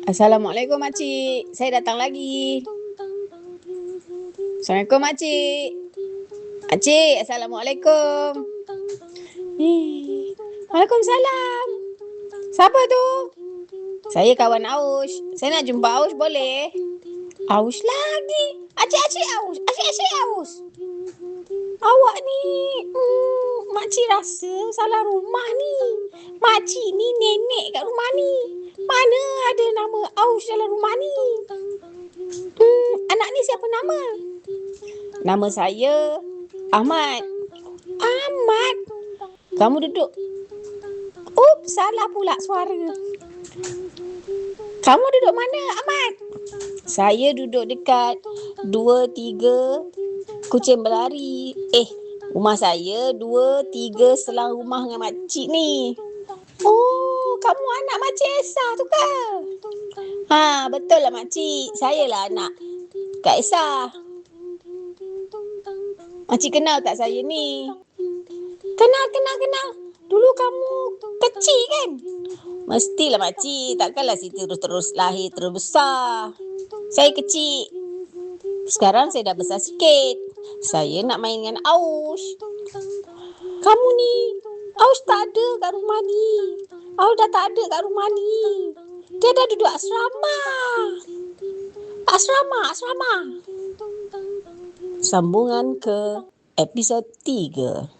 Assalamualaikum makcik. Saya datang lagi. Assalamualaikum makcik. Makcik, Assalamualaikum. Waalaikumsalam. Siapa tu? Saya kawan Aush. Saya nak jumpa Aush boleh? Aush lagi. Acik Aush. Acik Aush. Awak ni, makcik rasa salah rumah ni. Makcik ni nenek kat rumah ni. Mana ada nama Aush dalam rumah ni? Anak ni siapa nama? Nama saya Ahmad. Ahmad? Kamu duduk. Salah pula suara. Kamu duduk mana, Ahmad? Saya duduk dekat 2-3 kucing berlari. Rumah saya 2-3 selang rumah dengan makcik ni. Oh, kamu anak Makcik Esa tu ke? Betul lah makcik. Saya lah anak Kak Esa. Makcik kenal tak saya ni? Kenal. Dulu kamu kecil kan? Mestilah makcik. Takkanlah Siti terus lahir terus besar. Saya kecil. Sekarang saya dah besar sikit. Saya nak main dengan Aush. Kamu ni, Aush tak ada kat rumah ni. Aush dah tak ada kat rumah ni. Dia dah duduk asrama. Asrama. Sambungan ke episod 3.